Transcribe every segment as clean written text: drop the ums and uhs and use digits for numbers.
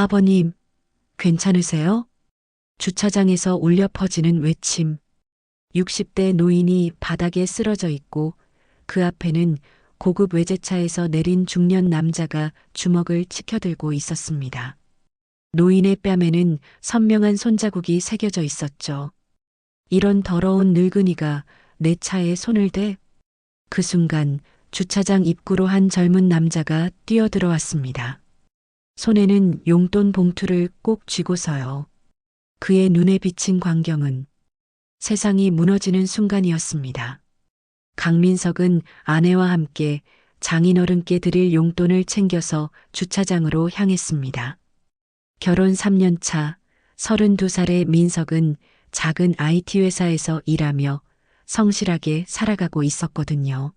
아버님, 괜찮으세요? 주차장에서 울려 퍼지는 외침. 60대 노인이 바닥에 쓰러져 있고 그 앞에는 고급 외제차에서 내린 중년 남자가 주먹을 치켜들고 있었습니다. 노인의 뺨에는 선명한 손자국이 새겨져 있었죠. 이런 더러운 늙은이가 내 차에 손을 대? 그 순간 주차장 입구로 한 젊은 남자가 뛰어들어왔습니다. 손에는 용돈 봉투를 꼭 쥐고서요. 그의 눈에 비친 광경은 세상이 무너지는 순간이었습니다. 강민석은 아내와 함께 장인어른께 드릴 용돈을 챙겨서 주차장으로 향했습니다. 결혼 3년 차 32살의 민석은 작은 IT 회사에서 일하며 성실하게 살아가고 있었거든요.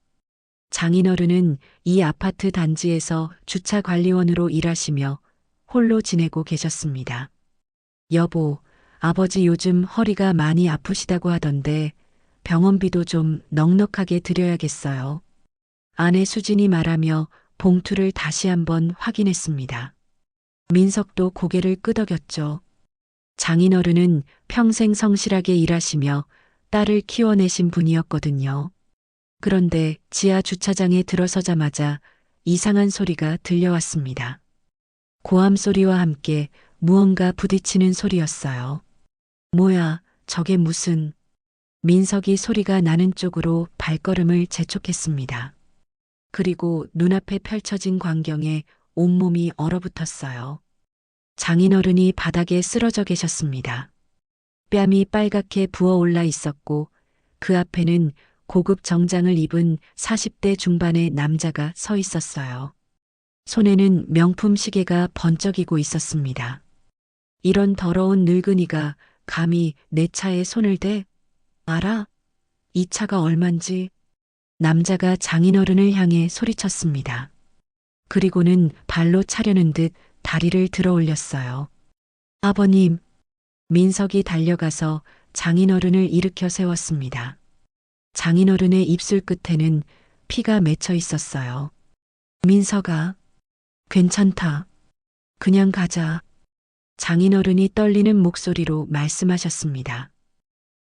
장인어른은 이 아파트 단지에서 주차 관리원으로 일하시며 홀로 지내고 계셨습니다. 여보, 아버지 요즘 허리가 많이 아프시다고 하던데 병원비도 좀 넉넉하게 드려야겠어요. 아내 수진이 말하며 봉투를 다시 한번 확인했습니다. 민석도 고개를 끄덕였죠. 장인어른은 평생 성실하게 일하시며 딸을 키워내신 분이었거든요. 그런데 지하 주차장에 들어서자마자 이상한 소리가 들려왔습니다. 고함 소리와 함께 무언가 부딪히는 소리였어요. 뭐야, 저게 무슨... 민석이 소리가 나는 쪽으로 발걸음을 재촉했습니다. 그리고 눈앞에 펼쳐진 광경에 온몸이 얼어붙었어요. 장인어른이 바닥에 쓰러져 계셨습니다. 뺨이 빨갛게 부어올라 있었고 그 앞에는 고급 정장을 입은 40대 중반의 남자가 서 있었어요. 손에는 명품 시계가 번쩍이고 있었습니다. 이런 더러운 늙은이가 감히 내 차에 손을 대? 알아? 이 차가 얼만지? 남자가 장인어른을 향해 소리쳤습니다. 그리고는 발로 차려는 듯 다리를 들어 올렸어요. 아버님, 민석이 달려가서 장인어른을 일으켜 세웠습니다. 장인어른의 입술 끝에는 피가 맺혀 있었어요. 민석아, 괜찮다. 그냥 가자. 장인어른이 떨리는 목소리로 말씀하셨습니다.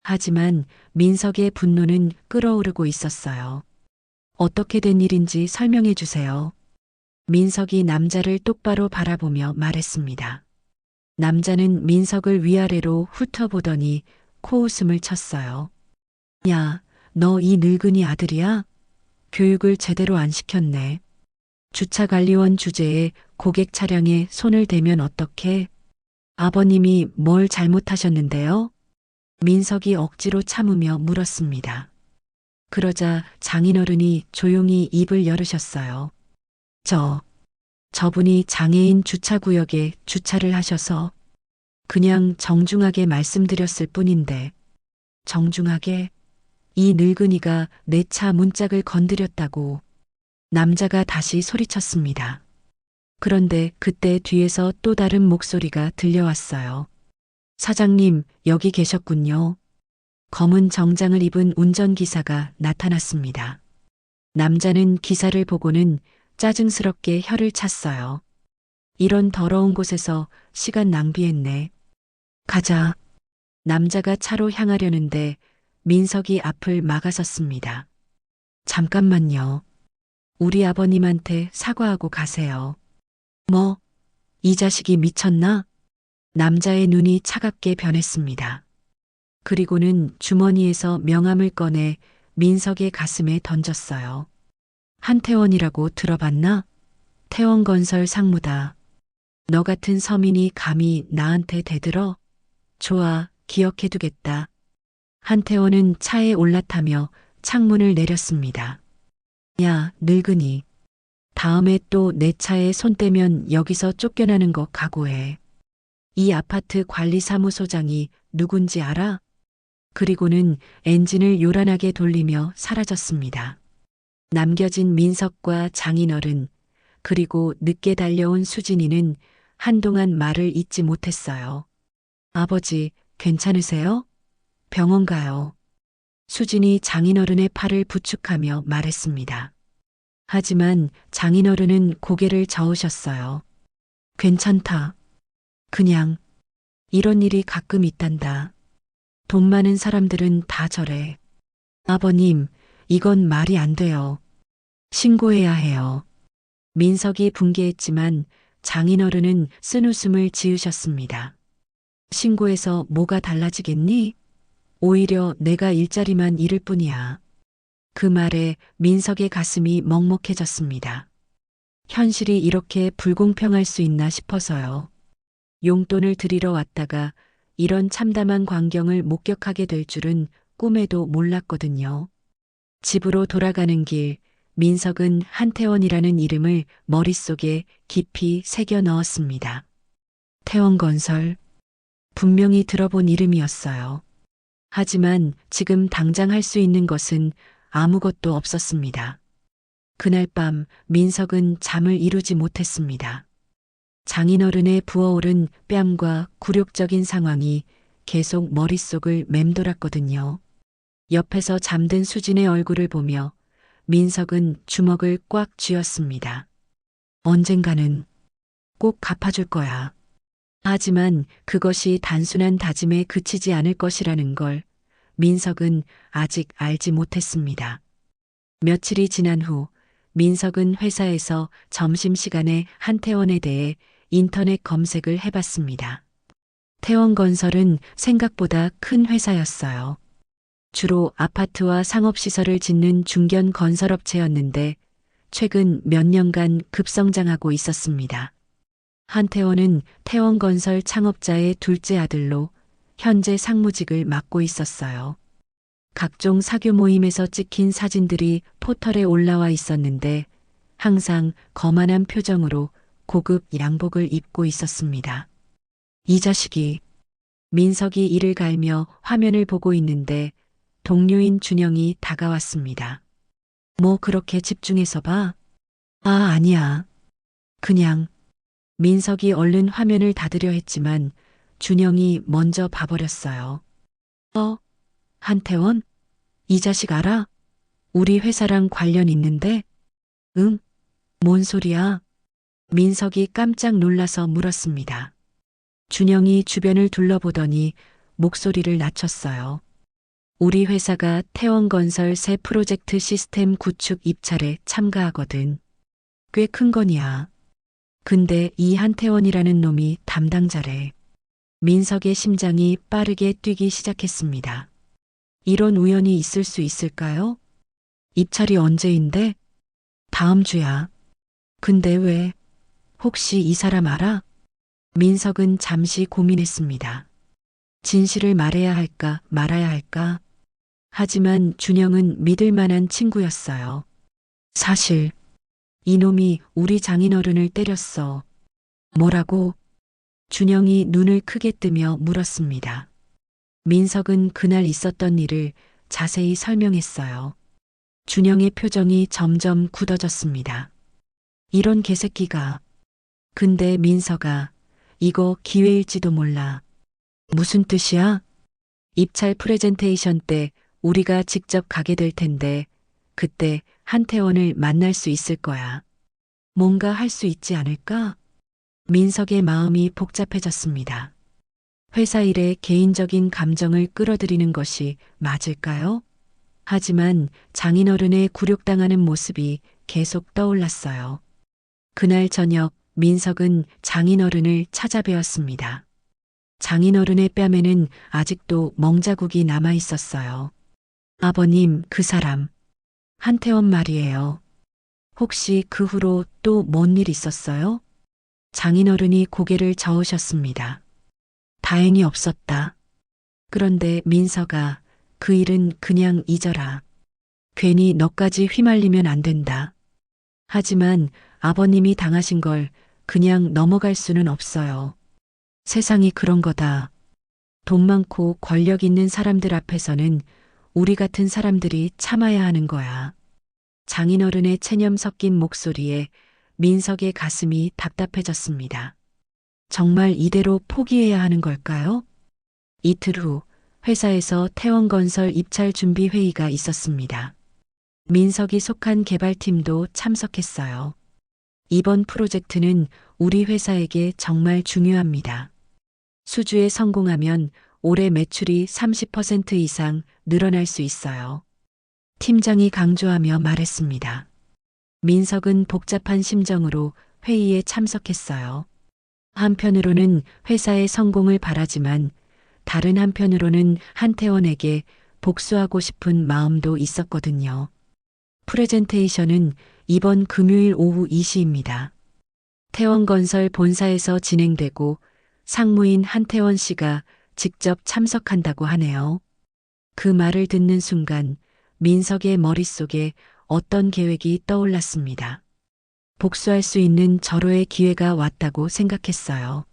하지만 민석의 분노는 끓어오르고 있었어요. 어떻게 된 일인지 설명해 주세요. 민석이 남자를 똑바로 바라보며 말했습니다. 남자는 민석을 위아래로 훑어보더니 코웃음을 쳤어요. 야, 너 이 늙은이 아들이야? 교육을 제대로 안 시켰네. 주차관리원 주제에 고객 차량에 손을 대면 어떡해? 아버님이 뭘 잘못하셨는데요? 민석이 억지로 참으며 물었습니다. 그러자 장인어른이 조용히 입을 열으셨어요. 저분이 장애인 주차구역에 주차를 하셔서 그냥 정중하게 말씀드렸을 뿐인데, 정중하게? 이 늙은이가 내 차 문짝을 건드렸다고. 남자가 다시 소리쳤습니다. 그런데 그때 뒤에서 또 다른 목소리가 들려왔어요. 사장님, 여기 계셨군요. 검은 정장을 입은 운전기사가 나타났습니다. 남자는 기사를 보고는 짜증스럽게 혀를 찼어요. 이런 더러운 곳에서 시간 낭비했네. 가자. 남자가 차로 향하려는데 민석이 앞을 막아섰습니다. 잠깐만요. 우리 아버님한테 사과하고 가세요. 뭐? 이 자식이 미쳤나? 남자의 눈이 차갑게 변했습니다. 그리고는 주머니에서 명함을 꺼내 민석의 가슴에 던졌어요. 한태원이라고 들어봤나? 태원건설 상무다. 너 같은 서민이 감히 나한테 대들어? 좋아, 기억해두겠다. 한태원은 차에 올라타며 창문을 내렸습니다. 야, 늙은이. 다음에 또 내 차에 손 떼면 여기서 쫓겨나는 거 각오해. 이 아파트 관리사무소장이 누군지 알아? 그리고는 엔진을 요란하게 돌리며 사라졌습니다. 남겨진 민석과 장인어른, 그리고 늦게 달려온 수진이는 한동안 말을 잇지 못했어요. 아버지, 괜찮으세요? 병원 가요. 수진이 장인어른의 팔을 부축하며 말했습니다. 하지만 장인어른은 고개를 저으셨어요. 괜찮다. 그냥 이런 일이 가끔 있단다. 돈 많은 사람들은 다 저래. 아버님, 이건 말이 안 돼요. 신고해야 해요. 민석이 분개했지만 장인어른은 쓴웃음을 지으셨습니다. 신고해서 뭐가 달라지겠니? 오히려 내가 일자리만 잃을 뿐이야. 그 말에 민석의 가슴이 먹먹해졌습니다. 현실이 이렇게 불공평할 수 있나 싶어서요. 용돈을 드리러 왔다가 이런 참담한 광경을 목격하게 될 줄은 꿈에도 몰랐거든요. 집으로 돌아가는 길, 민석은 한태원이라는 이름을 머릿속에 깊이 새겨 넣었습니다. 태원건설, 분명히 들어본 이름이었어요. 하지만 지금 당장 할 수 있는 것은 아무것도 없었습니다. 그날 밤 민석은 잠을 이루지 못했습니다. 장인어른의 부어오른 뺨과 굴욕적인 상황이 계속 머릿속을 맴돌았거든요. 옆에서 잠든 수진의 얼굴을 보며 민석은 주먹을 꽉 쥐었습니다. 언젠가는 꼭 갚아줄 거야. 하지만 그것이 단순한 다짐에 그치지 않을 것이라는 걸 민석은 아직 알지 못했습니다. 며칠이 지난 후 민석은 회사에서 점심시간에 한태원에 대해 인터넷 검색을 해봤습니다. 태원건설은 생각보다 큰 회사였어요. 주로 아파트와 상업시설을 짓는 중견 건설업체였는데 최근 몇 년간 급성장하고 있었습니다. 한태원은 태원건설 창업자의 둘째 아들로 현재 상무직을 맡고 있었어요. 각종 사교 모임에서 찍힌 사진들이 포털에 올라와 있었는데 항상 거만한 표정으로 고급 양복을 입고 있었습니다. 이 자식이, 민석이 이를 갈며 화면을 보고 있는데 동료인 준영이 다가왔습니다. 뭐 그렇게 집중해서 봐? 아, 아니야. 그냥. 민석이 얼른 화면을 닫으려 했지만 준영이 먼저 봐버렸어요. 한태원? 이 자식 알아? 우리 회사랑 관련 있는데? 응? 뭔 소리야? 민석이 깜짝 놀라서 물었습니다. 준영이 주변을 둘러보더니 목소리를 낮췄어요. 우리 회사가 태원건설 새 프로젝트 시스템 구축 입찰에 참가하거든. 꽤 큰 건이야. 근데 이 한태원이라는 놈이 담당자래. 민석의 심장이 빠르게 뛰기 시작했습니다. 이런 우연이 있을 수 있을까요? 입찰이 언제인데? 다음 주야. 근데 왜? 혹시 이 사람 알아? 민석은 잠시 고민했습니다. 진실을 말해야 할까 말아야 할까? 하지만 준영은 믿을 만한 친구였어요. 사실 이놈이 우리 장인어른을 때렸어. 뭐라고? 준영이 눈을 크게 뜨며 물었습니다. 민석은 그날 있었던 일을 자세히 설명했어요. 준영의 표정이 점점 굳어졌습니다. 이런 개새끼가. 근데 민석아, 이거 기회일지도 몰라. 무슨 뜻이야? 입찰 프레젠테이션 때 우리가 직접 가게 될 텐데 그때 한태원을 만날 수 있을 거야. 뭔가 할 수 있지 않을까? 민석의 마음이 복잡해졌습니다. 회사 일에 개인적인 감정을 끌어들이는 것이 맞을까요? 하지만 장인어른의 굴욕당하는 모습이 계속 떠올랐어요. 그날 저녁 민석은 장인어른을 찾아뵈었습니다. 장인어른의 뺨에는 아직도 멍자국이 남아 있었어요. 아버님, 그 사람. 한태원 말이에요. 혹시 그 후로 또 뭔 일 있었어요? 장인어른이 고개를 저으셨습니다. 다행히 없었다. 그런데 민석아, 그 일은 그냥 잊어라. 괜히 너까지 휘말리면 안 된다. 하지만 아버님이 당하신 걸 그냥 넘어갈 수는 없어요. 세상이 그런 거다. 돈 많고 권력 있는 사람들 앞에서는 우리 같은 사람들이 참아야 하는 거야. 장인어른의 체념 섞인 목소리에 민석의 가슴이 답답해졌습니다. 정말 이대로 포기해야 하는 걸까요? 이틀 후 회사에서 태원건설 입찰 준비 회의가 있었습니다. 민석이 속한 개발팀도 참석했어요. 이번 프로젝트는 우리 회사에게 정말 중요합니다. 수주에 성공하면 올해 매출이 30% 이상 늘어날 수 있어요. 팀장이 강조하며 말했습니다. 민석은 복잡한 심정으로 회의에 참석했어요. 한편으로는 회사의 성공을 바라지만 다른 한편으로는 한태원에게 복수하고 싶은 마음도 있었거든요. 프레젠테이션은 이번 금요일 오후 2시입니다. 태원건설 본사에서 진행되고 상무인 한태원 씨가 직접 참석한다고 하네요. 그 말을 듣는 순간 민석의 머릿속에 어떤 계획이 떠올랐습니다. 복수할 수 있는 절호의 기회가 왔다고 생각했어요.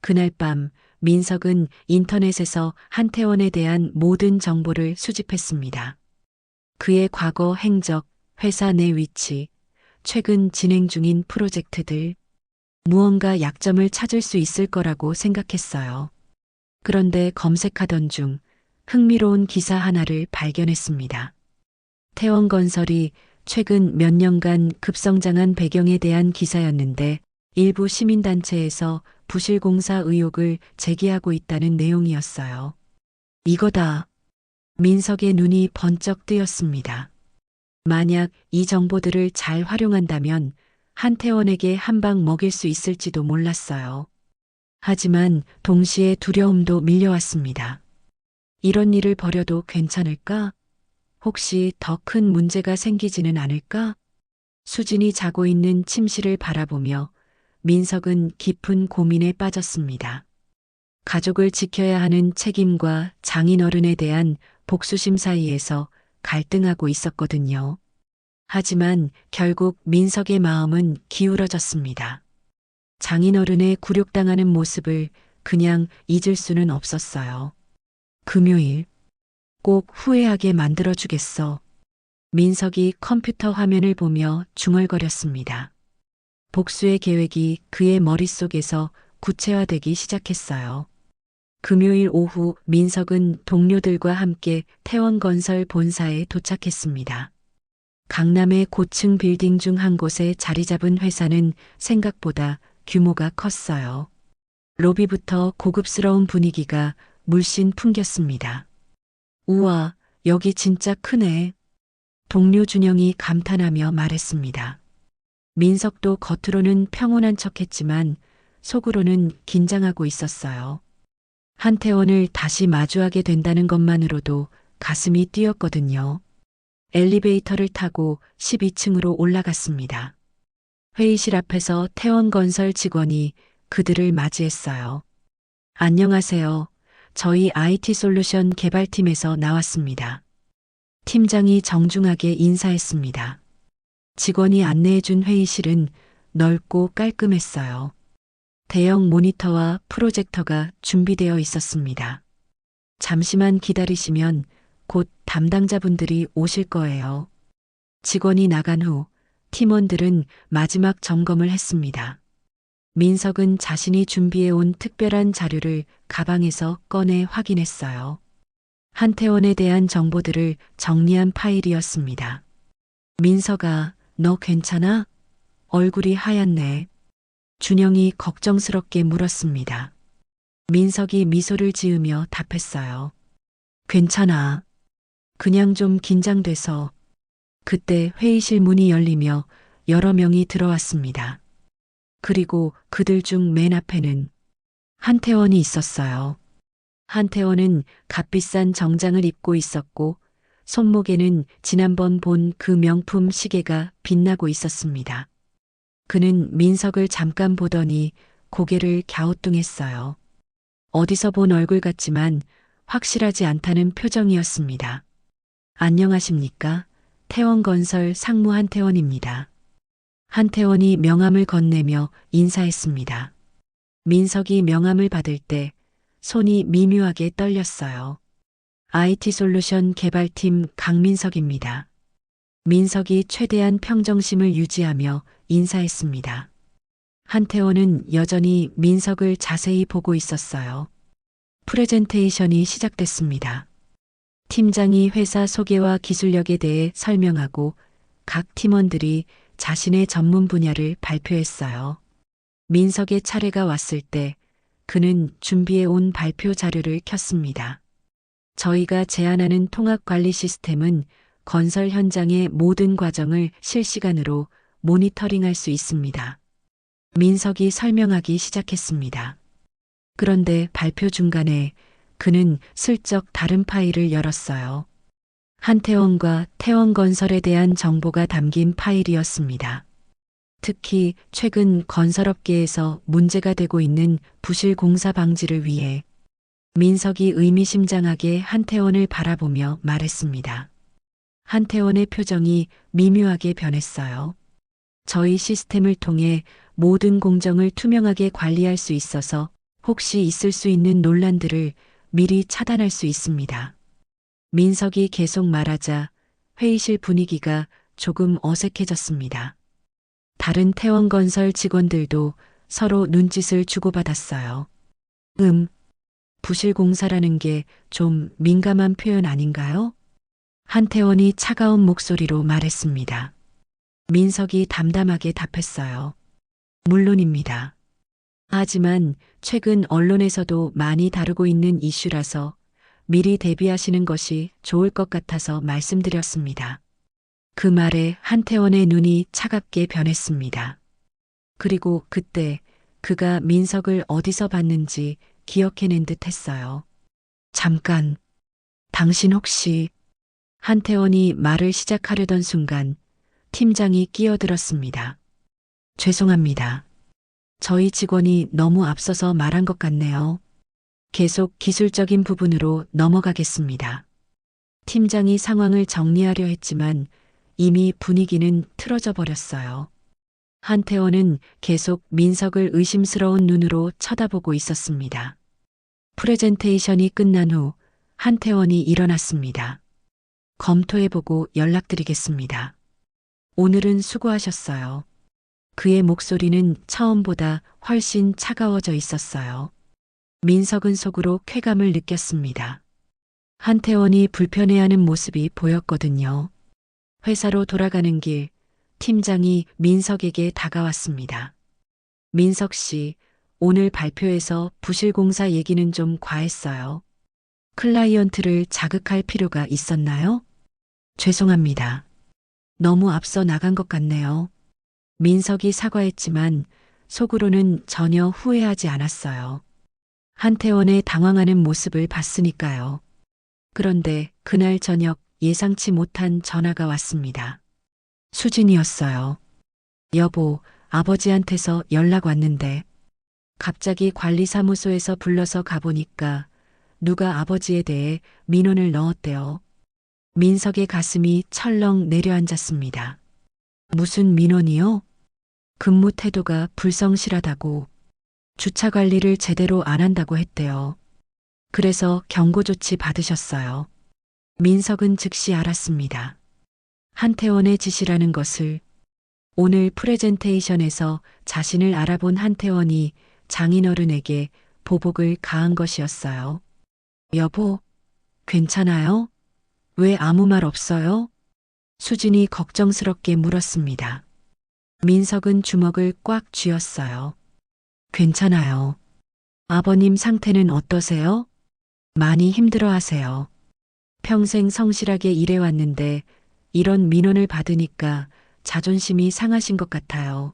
그날 밤 민석은 인터넷에서 한태원에 대한 모든 정보를 수집했습니다. 그의 과거 행적, 회사 내 위치, 최근 진행 중인 프로젝트들, 무언가 약점을 찾을 수 있을 거라고 생각했어요. 그런데 검색하던 중 흥미로운 기사 하나를 발견했습니다. 태원건설이 최근 몇 년간 급성장한 배경에 대한 기사였는데 일부 시민단체에서 부실공사 의혹을 제기하고 있다는 내용이었어요. 이거다. 민석의 눈이 번쩍 뜨였습니다. 만약 이 정보들을 잘 활용한다면 한태원에게 한 방 먹일 수 있을지도 몰랐어요. 하지만 동시에 두려움도 밀려왔습니다. 이런 일을 벌여도 괜찮을까? 혹시 더 큰 문제가 생기지는 않을까? 수진이 자고 있는 침실을 바라보며 민석은 깊은 고민에 빠졌습니다. 가족을 지켜야 하는 책임과 장인어른에 대한 복수심 사이에서 갈등하고 있었거든요. 하지만 결국 민석의 마음은 기울어졌습니다. 장인어른의 굴욕당하는 모습을 그냥 잊을 수는 없었어요. 금요일, 꼭 후회하게 만들어주겠어. 민석이 컴퓨터 화면을 보며 중얼거렸습니다. 복수의 계획이 그의 머릿속에서 구체화되기 시작했어요. 금요일 오후 민석은 동료들과 함께 태원건설 본사에 도착했습니다. 강남의 고층 빌딩 중 한 곳에 자리 잡은 회사는 생각보다 규모가 컸어요. 로비부터 고급스러운 분위기가 물씬 풍겼습니다. 우와, 여기 진짜 크네. 동료 준영이 감탄하며 말했습니다. 민석도 겉으로는 평온한 척했지만 속으로는 긴장하고 있었어요. 한태원을 다시 마주하게 된다는 것만으로도 가슴이 뛰었거든요. 엘리베이터를 타고 12층으로 올라갔습니다. 회의실 앞에서 태원건설 직원이 그들을 맞이했어요. 안녕하세요. 저희 IT솔루션 개발팀에서 나왔습니다. 팀장이 정중하게 인사했습니다. 직원이 안내해준 회의실은 넓고 깔끔했어요. 대형 모니터와 프로젝터가 준비되어 있었습니다. 잠시만 기다리시면 곧 담당자분들이 오실 거예요. 직원이 나간 후 팀원들은 마지막 점검을 했습니다. 민석은 자신이 준비해온 특별한 자료를 가방에서 꺼내 확인했어요. 한태원에 대한 정보들을 정리한 파일이었습니다. 민석아, 너 괜찮아? 얼굴이 하얗네. 준영이 걱정스럽게 물었습니다. 민석이 미소를 지으며 답했어요. 괜찮아. 그냥 좀 긴장돼서. 그때 회의실 문이 열리며 여러 명이 들어왔습니다. 그리고 그들 중 맨 앞에는 한태원이 있었어요. 한태원은 값비싼 정장을 입고 있었고 손목에는 지난번 본 그 명품 시계가 빛나고 있었습니다. 그는 민석을 잠깐 보더니 고개를 갸우뚱했어요. 어디서 본 얼굴 같지만 확실하지 않다는 표정이었습니다. 안녕하십니까? 태원건설 상무 한태원입니다. 한태원이 명함을 건네며 인사했습니다. 민석이 명함을 받을 때 손이 미묘하게 떨렸어요. IT솔루션 개발팀 강민석입니다. 민석이 최대한 평정심을 유지하며 인사했습니다. 한태원은 여전히 민석을 자세히 보고 있었어요. 프레젠테이션이 시작됐습니다. 팀장이 회사 소개와 기술력에 대해 설명하고 각 팀원들이 자신의 전문 분야를 발표했어요. 민석의 차례가 왔을 때 그는 준비해 온 발표 자료를 켰습니다. 저희가 제안하는 통합 관리 시스템은 건설 현장의 모든 과정을 실시간으로 모니터링할 수 있습니다. 민석이 설명하기 시작했습니다. 그런데 발표 중간에 그는 슬쩍 다른 파일을 열었어요. 한태원과 태원건설에 대한 정보가 담긴 파일이었습니다. 특히 최근 건설업계에서 문제가 되고 있는 부실 공사 방지를 위해 민석이 의미심장하게 한태원을 바라보며 말했습니다. 한태원의 표정이 미묘하게 변했어요. 저희 시스템을 통해 모든 공정을 투명하게 관리할 수 있어서 혹시 있을 수 있는 논란들을 미리 차단할 수 있습니다. 민석이 계속 말하자 회의실 분위기가 조금 어색해졌습니다. 다른 태원건설 직원들도 서로 눈짓을 주고받았어요. 부실공사라는 게 좀 민감한 표현 아닌가요? 한태원이 차가운 목소리로 말했습니다. 민석이 담담하게 답했어요. 물론입니다. 하지만 최근 언론에서도 많이 다루고 있는 이슈라서 미리 대비하시는 것이 좋을 것 같아서 말씀드렸습니다. 그 말에 한태원의 눈이 차갑게 변했습니다. 그리고 그때 그가 민석을 어디서 봤는지 기억해낸 듯 했어요. 잠깐, 당신 혹시 한태원이 말을 시작하려던 순간 팀장이 끼어들었습니다. 죄송합니다. 저희 직원이 너무 앞서서 말한 것 같네요. 계속 기술적인 부분으로 넘어가겠습니다. 팀장이 상황을 정리하려 했지만 이미 분위기는 틀어져 버렸어요. 한태원은 계속 민석을 의심스러운 눈으로 쳐다보고 있었습니다. 프레젠테이션이 끝난 후 한태원이 일어났습니다. 검토해보고 연락드리겠습니다. 오늘은 수고하셨어요. 그의 목소리는 처음보다 훨씬 차가워져 있었어요. 민석은 속으로 쾌감을 느꼈습니다. 한태원이 불편해하는 모습이 보였거든요. 회사로 돌아가는 길, 팀장이 민석에게 다가왔습니다. 민석 씨, 오늘 발표에서 부실공사 얘기는 좀 과했어요. 클라이언트를 자극할 필요가 있었나요? 죄송합니다. 너무 앞서 나간 것 같네요. 민석이 사과했지만 속으로는 전혀 후회하지 않았어요. 한태원의 당황하는 모습을 봤으니까요. 그런데 그날 저녁 예상치 못한 전화가 왔습니다. 수진이었어요. 여보, 아버지한테서 연락 왔는데 갑자기 관리사무소에서 불러서 가보니까 누가 아버지에 대해 민원을 넣었대요. 민석의 가슴이 철렁 내려앉았습니다. 무슨 민원이요? 근무 태도가 불성실하다고, 주차 관리를 제대로 안 한다고 했대요. 그래서 경고 조치 받으셨어요. 민석은 즉시 알았습니다. 한태원의 짓이라는 것을. 오늘 프레젠테이션에서 자신을 알아본 한태원이 장인어른에게 보복을 가한 것이었어요. 여보, 괜찮아요? 왜 아무 말 없어요? 수진이 걱정스럽게 물었습니다. 민석은 주먹을 꽉 쥐었어요. 괜찮아요. 아버님 상태는 어떠세요? 많이 힘들어 하세요. 평생 성실하게 일해왔는데 이런 민원을 받으니까 자존심이 상하신 것 같아요.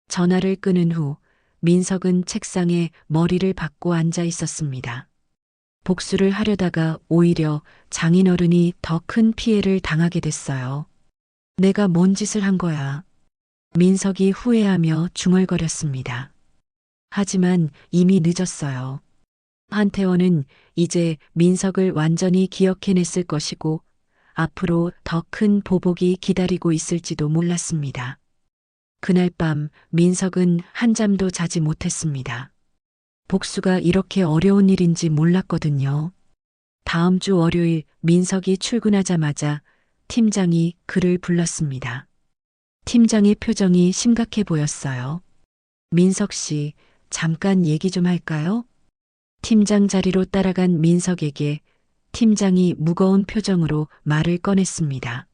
전화를 끊은 후 민석은 책상에 머리를 박고 앉아 있었습니다. 복수를 하려다가 오히려 장인어른이 더 큰 피해를 당하게 됐어요. 내가 뭔 짓을 한 거야. 민석이 후회하며 중얼거렸습니다. 하지만 이미 늦었어요. 한태원은 이제 민석을 완전히 기억해냈을 것이고 앞으로 더 큰 보복이 기다리고 있을지도 몰랐습니다. 그날 밤 민석은 한잠도 자지 못했습니다. 복수가 이렇게 어려운 일인지 몰랐거든요. 다음 주 월요일 민석이 출근하자마자 팀장이 그를 불렀습니다. 팀장의 표정이 심각해 보였어요. 민석 씨, 잠깐 얘기 좀 할까요? 팀장 자리로 따라간 민석에게 팀장이 무거운 표정으로 말을 꺼냈습니다.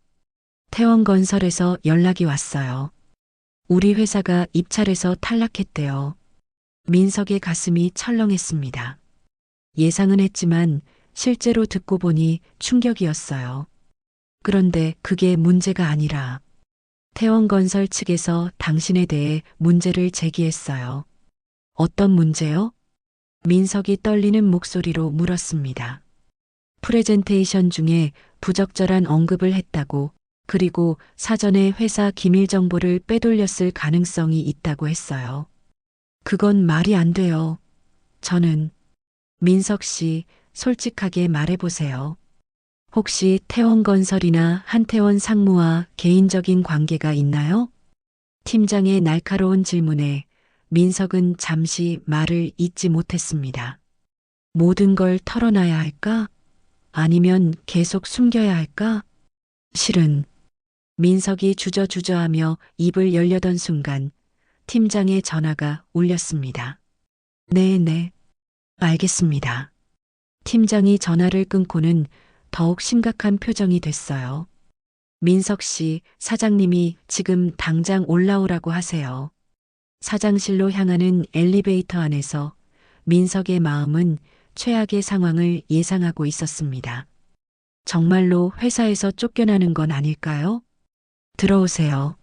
태원건설에서 연락이 왔어요. 우리 회사가 입찰에서 탈락했대요. 민석의 가슴이 철렁했습니다. 예상은 했지만 실제로 듣고 보니 충격이었어요. 그런데 그게 문제가 아니라 태원건설 측에서 당신에 대해 문제를 제기했어요. 어떤 문제요? 민석이 떨리는 목소리로 물었습니다. 프레젠테이션 중에 부적절한 언급을 했다고, 그리고 사전에 회사 기밀 정보를 빼돌렸을 가능성이 있다고 했어요. 그건 말이 안 돼요. 저는 민석 씨, 솔직하게 말해보세요. 혹시 태원건설이나 한태원 상무와 개인적인 관계가 있나요? 팀장의 날카로운 질문에 민석은 잠시 말을 잇지 못했습니다. 모든 걸 털어놔야 할까? 아니면 계속 숨겨야 할까? 실은 민석이 주저주저하며 입을 열려던 순간 팀장의 전화가 울렸습니다. 네, 알겠습니다. 팀장이 전화를 끊고는 더욱 심각한 표정이 됐어요. 민석 씨, 사장님이 지금 당장 올라오라고 하세요. 사장실로 향하는 엘리베이터 안에서 민석의 마음은 최악의 상황을 예상하고 있었습니다. 정말로 회사에서 쫓겨나는 건 아닐까요? 들어오세요.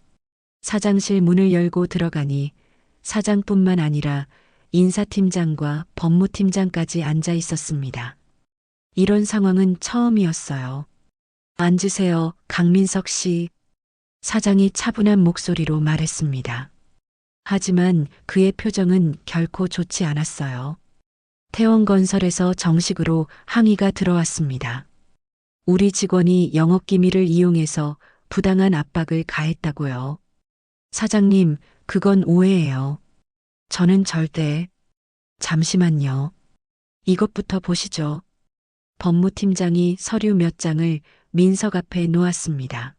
사장실 문을 열고 들어가니 사장뿐만 아니라 인사팀장과 법무팀장까지 앉아 있었습니다. 이런 상황은 처음이었어요. 앉으세요, 강민석 씨. 사장이 차분한 목소리로 말했습니다. 하지만 그의 표정은 결코 좋지 않았어요. 태원건설에서 정식으로 항의가 들어왔습니다. 우리 직원이 영업기밀을 이용해서 부당한 압박을 가했다고요. 사장님, 그건 오해예요. 저는 절대. 잠시만요. 이것부터 보시죠. 법무팀장이 서류 몇 장을 민석 앞에 놓았습니다.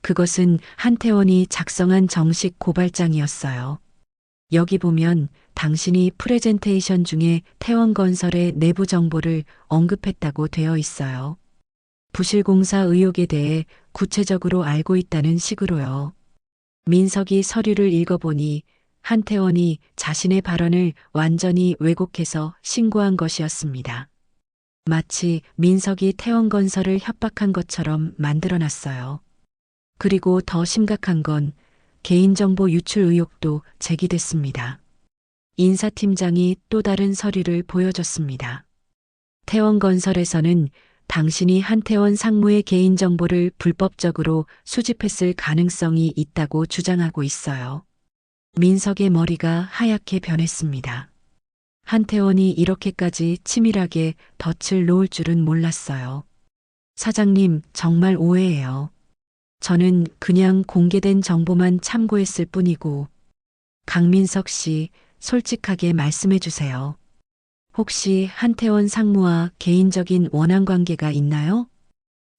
그것은 한태원이 작성한 정식 고발장이었어요. 여기 보면 당신이 프레젠테이션 중에 태원건설의 내부 정보를 언급했다고 되어 있어요. 부실공사 의혹에 대해 구체적으로 알고 있다는 식으로요. 민석이 서류를 읽어보니 한태원이 자신의 발언을 완전히 왜곡해서 신고한 것이었습니다. 마치 민석이 태원건설을 협박한 것처럼 만들어놨어요. 그리고 더 심각한 건 개인정보 유출 의혹도 제기됐습니다. 인사팀장이 또 다른 서류를 보여줬습니다. 태원건설에서는 당신이 한태원 상무의 개인정보를 불법적으로 수집했을 가능성이 있다고 주장하고 있어요. 민석의 머리가 하얗게 변했습니다. 한태원이 이렇게까지 치밀하게 덫을 놓을 줄은 몰랐어요. 사장님, 정말 오해예요. 저는 그냥 공개된 정보만 참고했을 뿐이고. 강민석 씨, 솔직하게 말씀해 주세요. 혹시 한태원 상무와 개인적인 원한 관계가 있나요?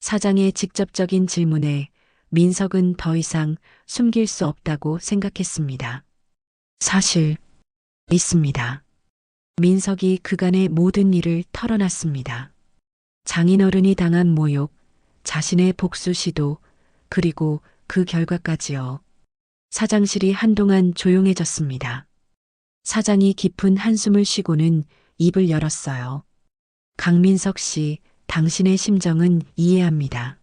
사장의 직접적인 질문에 민석은 더 이상 숨길 수 없다고 생각했습니다. 사실 있습니다. 민석이 그간의 모든 일을 털어놨습니다. 장인어른이 당한 모욕, 자신의 복수 시도, 그리고 그 결과까지요. 사장실이 한동안 조용해졌습니다. 사장이 깊은 한숨을 쉬고는 입을 열었어요. 강민석 씨, 당신의 심정은 이해합니다.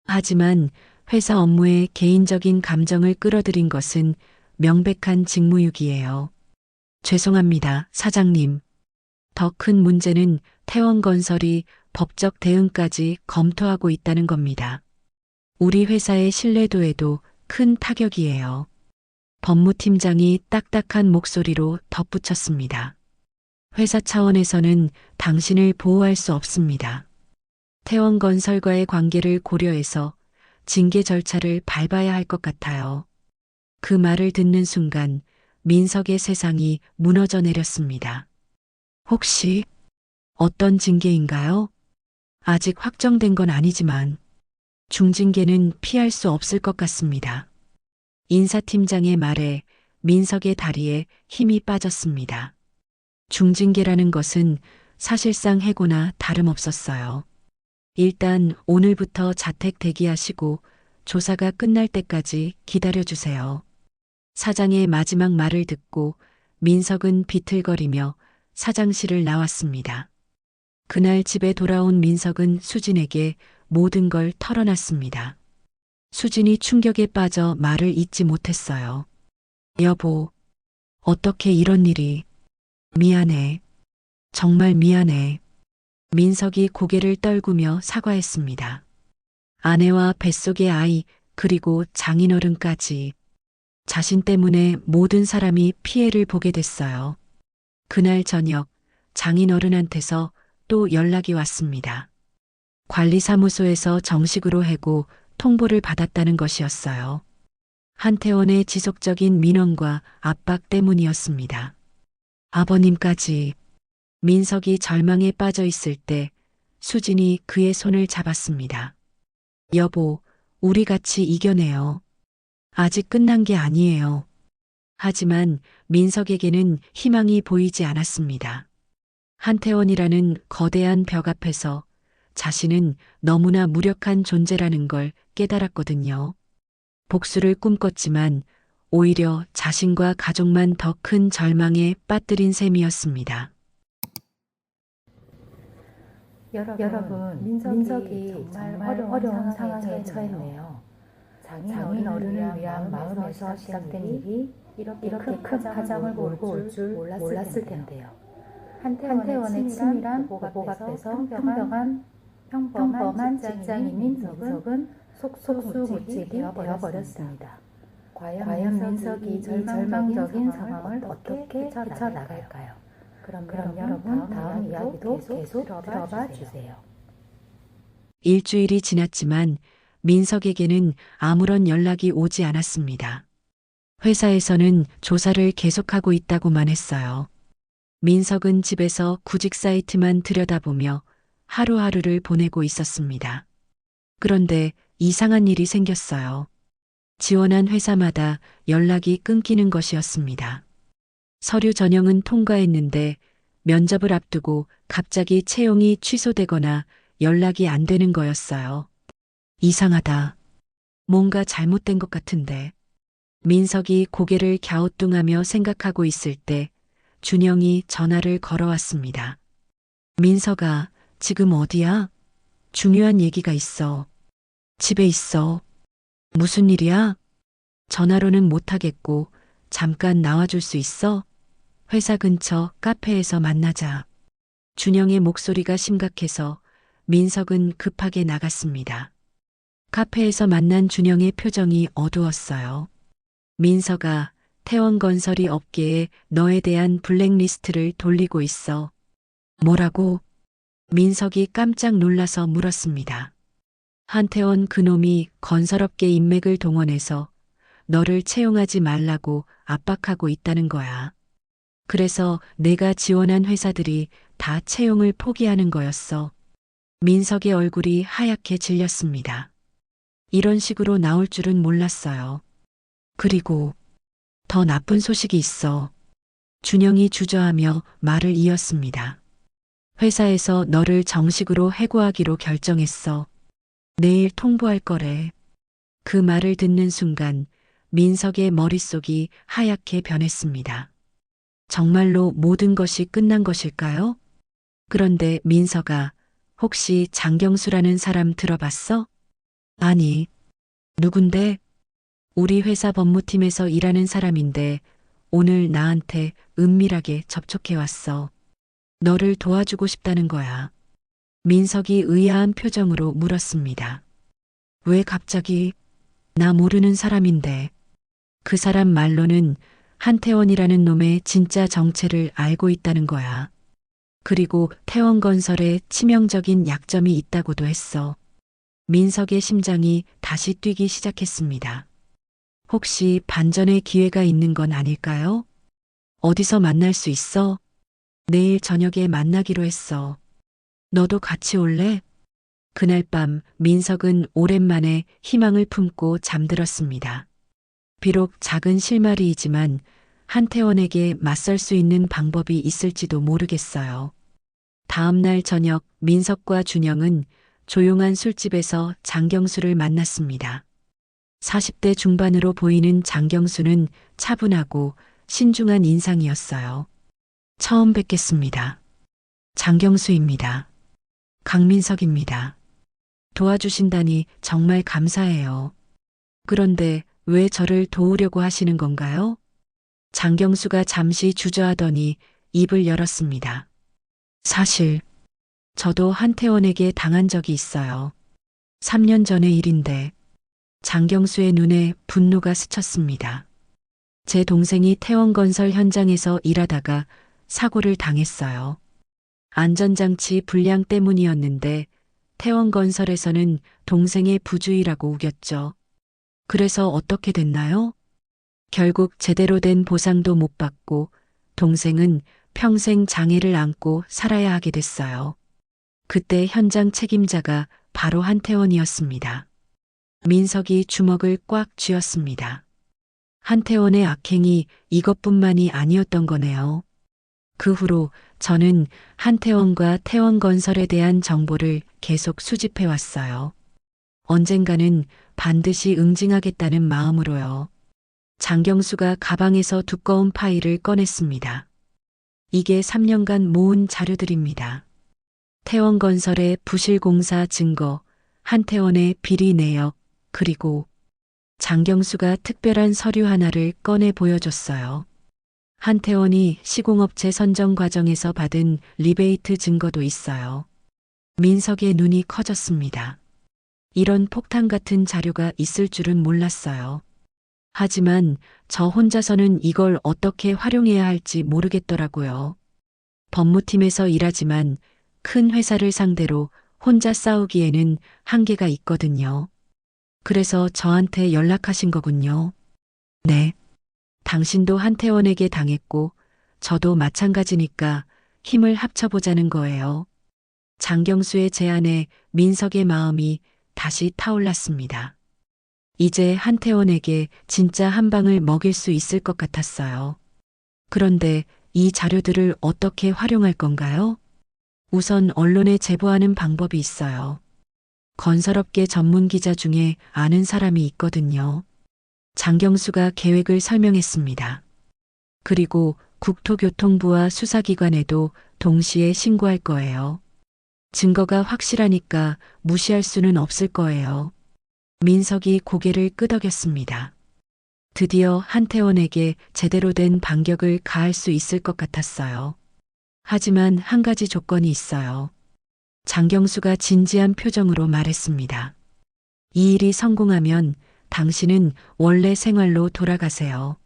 하지만 회사 업무에 개인적인 감정을 끌어들인 것은 명백한 직무유기예요. 죄송합니다, 사장님. 더 큰 문제는 태원건설이 법적 대응까지 검토하고 있다는 겁니다. 우리 회사의 신뢰도에도 큰 타격이에요. 법무팀장이 딱딱한 목소리로 덧붙였습니다. 회사 차원에서는 당신을 보호할 수 없습니다. 태원건설과의 관계를 고려해서 징계 절차를 밟아야 할 것 같아요. 그 말을 듣는 순간 민석의 세상이 무너져 내렸습니다. 혹시 어떤 징계인가요? 아직 확정된 건 아니지만 중징계는 피할 수 없을 것 같습니다. 인사팀장의 말에 민석의 다리에 힘이 빠졌습니다. 중징계라는 것은 사실상 해고나 다름없었어요. 일단 오늘부터 자택 대기하시고 조사가 끝날 때까지 기다려주세요. 사장의 마지막 말을 듣고 민석은 비틀거리며 사장실을 나왔습니다. 그날 집에 돌아온 민석은 수진에게 모든 걸 털어놨습니다. 수진이 충격에 빠져 말을 잇지 못했어요. 여보, 어떻게 이런 일이. 미안해. 정말 미안해. 민석이 고개를 떨구며 사과했습니다. 아내와 뱃속의 아이, 그리고 장인어른까지 자신 때문에 모든 사람이 피해를 보게 됐어요. 그날 저녁 장인어른한테서 또 연락이 왔습니다. 관리사무소에서 정식으로 해고 통보를 받았다는 것이었어요. 한태원의 지속적인 민원과 압박 때문이었습니다. 아버님까지. 민석이 절망에 빠져 있을 때 수진이 그의 손을 잡았습니다. 여보, 우리 같이 이겨내요. 아직 끝난 게 아니에요. 하지만 민석에게는 희망이 보이지 않았습니다. 한태원이라는 거대한 벽 앞에서 자신은 너무나 무력한 존재라는 걸 깨달았거든요. 복수를 꿈꿨지만 오히려 자신과 가족만 더 큰 절망에 빠뜨린 셈이었습니다. 여러분, 민석이 정말 어려운 상황에 처했네요. 장인어른을 위한 마음에서 시작된 일이 이렇게 큰 파장을 몰고 올 줄 몰랐을 텐데요. 한태원의 치밀한 보복 앞에서 평범한 직장인인 민석은 속수무책이 되어버렸습니다. 과연 민석이 이 절망적인 상황을 어떻게 헤쳐나갈까요? 그럼 여러분 다음 이야기도 계속 들어봐 주세요. 일주일이 지났지만 민석에게는 아무런 연락이 오지 않았습니다. 회사에서는 조사를 계속하고 있다고만 했어요. 민석은 집에서 구직 사이트만 들여다보며 하루하루를 보내고 있었습니다. 그런데 이상한 일이 생겼어요. 지원한 회사마다 연락이 끊기는 것이었습니다. 서류 전형은 통과했는데 면접을 앞두고 갑자기 채용이 취소되거나 연락이 안 되는 거였어요. 이상하다. 뭔가 잘못된 것 같은데. 민석이 고개를 갸우뚱하며 생각하고 있을 때 준영이 전화를 걸어왔습니다. 민석아, 지금 어디야? 중요한 얘기가 있어. 집에 있어. 무슨 일이야? 전화로는 못하겠고 잠깐 나와줄 수 있어? 회사 근처 카페에서 만나자. 준영의 목소리가 심각해서 민석은 급하게 나갔습니다. 카페에서 만난 준영의 표정이 어두웠어요. 민석아, 태원건설이 업계에 너에 대한 블랙리스트를 돌리고 있어. 뭐라고? 민석이 깜짝 놀라서 물었습니다. 한태원 그놈이 건설업계 인맥을 동원해서 너를 채용하지 말라고 압박하고 있다는 거야. 그래서 내가 지원한 회사들이 다 채용을 포기하는 거였어. 민석의 얼굴이 하얗게 질렸습니다. 이런 식으로 나올 줄은 몰랐어요. 그리고 더 나쁜 소식이 있어. 준영이 주저하며 말을 이었습니다. 회사에서 너를 정식으로 해고하기로 결정했어. 내일 통보할 거래. 그 말을 듣는 순간 민석의 머릿속이 하얗게 변했습니다. 정말로 모든 것이 끝난 것일까요? 그런데 민석아, 혹시 장경수라는 사람 들어봤어? 아니. 누군데? 우리 회사 법무팀에서 일하는 사람인데 오늘 나한테 은밀하게 접촉해 왔어. 너를 도와주고 싶다는 거야. 민석이 의아한 표정으로 물었습니다. 왜 갑자기? 나 모르는 사람인데. 그 사람 말로는 한태원이라는 놈의 진짜 정체를 알고 있다는 거야. 그리고 태원건설에 치명적인 약점이 있다고도 했어. 민석의 심장이 다시 뛰기 시작했습니다. 혹시 반전의 기회가 있는 건 아닐까요? 어디서 만날 수 있어? 내일 저녁에 만나기로 했어. 너도 같이 올래? 그날 밤 민석은 오랜만에 희망을 품고 잠들었습니다. 비록 작은 실마리이지만 한태원에게 맞설 수 있는 방법이 있을지도 모르겠어요. 다음 날 저녁 민석과 준영은 조용한 술집에서 장경수를 만났습니다. 40대 중반으로 보이는 장경수는 차분하고 신중한 인상이었어요. 처음 뵙겠습니다. 장경수입니다. 강민석입니다. 도와주신다니 정말 감사해요. 그런데 왜 저를 도우려고 하시는 건가요? 장경수가 잠시 주저하더니 입을 열었습니다. 사실, 저도 한태원에게 당한 적이 있어요. 3년 전의 일인데, 장경수의 눈에 분노가 스쳤습니다. 제 동생이 태원건설 현장에서 일하다가 사고를 당했어요. 안전장치 불량 때문이었는데, 태원건설에서는 동생의 부주의라고 우겼죠. 그래서 어떻게 됐나요? 결국 제대로 된 보상도 못 받고 동생은 평생 장애를 안고 살아야 하게 됐어요. 그때 현장 책임자가 바로 한태원이었습니다. 민석이 주먹을 꽉 쥐었습니다. 한태원의 악행이 이것뿐만이 아니었던 거네요. 그 후로 저는 한태원과 태원건설에 대한 정보를 계속 수집해 왔어요. 언젠가는 반드시 응징하겠다는 마음으로요. 장경수가 가방에서 두꺼운 파일을 꺼냈습니다. 이게 3년간 모은 자료들입니다. 태원건설의 부실공사 증거, 한태원의 비리 내역, 그리고 장경수가 특별한 서류 하나를 꺼내 보여줬어요. 한태원이 시공업체 선정 과정에서 받은 리베이트 증거도 있어요. 민석의 눈이 커졌습니다. 이런 폭탄 같은 자료가 있을 줄은 몰랐어요. 하지만 저 혼자서는 이걸 어떻게 활용해야 할지 모르겠더라고요. 법무팀에서 일하지만 큰 회사를 상대로 혼자 싸우기에는 한계가 있거든요. 그래서 저한테 연락하신 거군요. 네. 당신도 한태원에게 당했고 저도 마찬가지니까 힘을 합쳐보자는 거예요. 장경수의 제안에 민석의 마음이 다시 타올랐습니다. 이제 한태원에게 진짜 한 방을 먹일 수 있을 것 같았어요. 그런데 이 자료들을 어떻게 활용할 건가요? 우선 언론에 제보하는 방법이 있어요. 건설업계 전문 기자 중에 아는 사람이 있거든요. 장경수가 계획을 설명했습니다. 그리고 국토교통부와 수사기관에도 동시에 신고할 거예요. 증거가 확실하니까 무시할 수는 없을 거예요. 민석이 고개를 끄덕였습니다. 드디어 한태원에게 제대로 된 반격을 가할 수 있을 것 같았어요. 하지만 한 가지 조건이 있어요. 장경수가 진지한 표정으로 말했습니다. 이 일이 성공하면 당신은 원래 생활로 돌아가세요.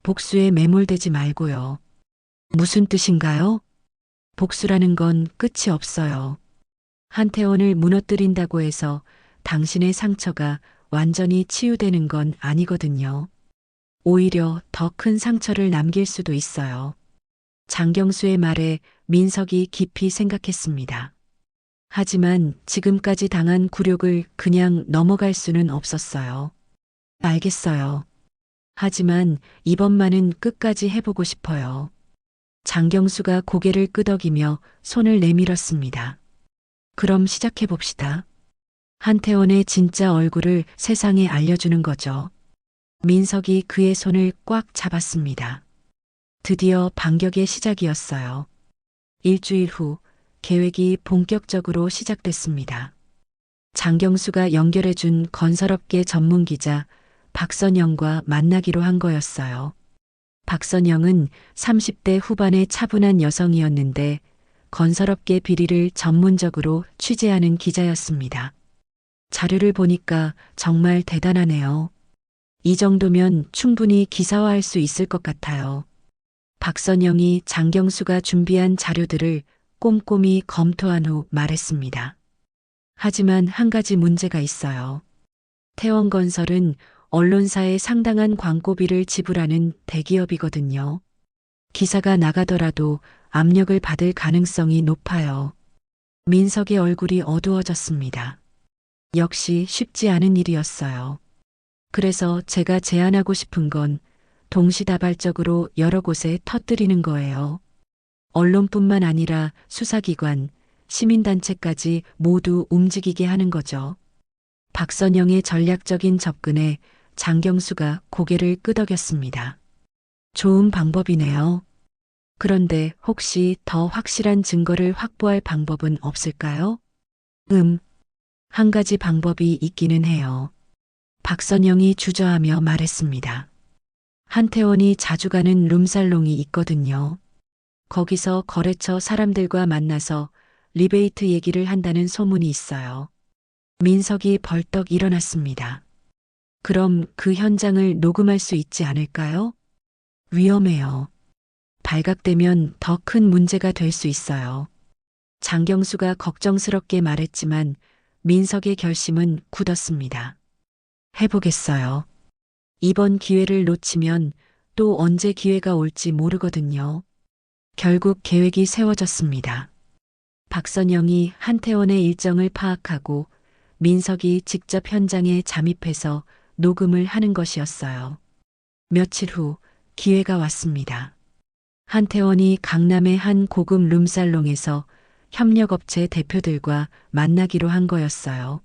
복수에 매몰되지 말고요. 무슨 뜻인가요? 복수라는 건 끝이 없어요. 한태원을 무너뜨린다고 해서 당신의 상처가 완전히 치유되는 건 아니거든요. 오히려 더 큰 상처를 남길 수도 있어요. 장경수의 말에 민석이 깊이 생각했습니다. 하지만 지금까지 당한 굴욕을 그냥 넘어갈 수는 없었어요. 알겠어요. 하지만 이번만은 끝까지 해보고 싶어요. 장경수가 고개를 끄덕이며 손을 내밀었습니다. 그럼 시작해봅시다. 한태원의 진짜 얼굴을 세상에 알려주는 거죠. 민석이 그의 손을 꽉 잡았습니다. 드디어 반격의 시작이었어요. 일주일 후 계획이 본격적으로 시작됐습니다. 장경수가 연결해준 건설업계 전문기자 박선영과 만나기로 한 거였어요. 박선영은 30대 후반의 차분한 여성이었는데 건설업계 비리를 전문적으로 취재하는 기자였습니다. 자료를 보니까 정말 대단하네요. 이 정도면 충분히 기사화할 수 있을 것 같아요. 박선영이 장경수가 준비한 자료들을 꼼꼼히 검토한 후 말했습니다. 하지만 한 가지 문제가 있어요. 태원건설은 언론사에 상당한 광고비를 지불하는 대기업이거든요. 기사가 나가더라도 압력을 받을 가능성이 높아요. 민석의 얼굴이 어두워졌습니다. 역시 쉽지 않은 일이었어요. 그래서 제가 제안하고 싶은 건 동시다발적으로 여러 곳에 터뜨리는 거예요. 언론뿐만 아니라 수사기관, 시민단체까지 모두 움직이게 하는 거죠. 박선영의 전략적인 접근에 장경수가 고개를 끄덕였습니다. 좋은 방법이네요. 그런데 혹시 더 확실한 증거를 확보할 방법은 없을까요? 한 가지 방법이 있기는 해요. 박선영이 주저하며 말했습니다. 한태원이 자주 가는 룸살롱이 있거든요. 거기서 거래처 사람들과 만나서 리베이트 얘기를 한다는 소문이 있어요. 민석이 벌떡 일어났습니다. 그럼 그 현장을 녹음할 수 있지 않을까요? 위험해요. 발각되면 더 큰 문제가 될 수 있어요. 장경수가 걱정스럽게 말했지만 민석의 결심은 굳었습니다. 해보겠어요. 이번 기회를 놓치면 또 언제 기회가 올지 모르거든요. 결국 계획이 세워졌습니다. 박선영이 한태원의 일정을 파악하고 민석이 직접 현장에 잠입해서 녹음을 하는 것이었어요. 며칠 후 기회가 왔습니다. 한태원이 강남의 한 고급 룸살롱에서 협력업체 대표들과 만나기로 한 거였어요.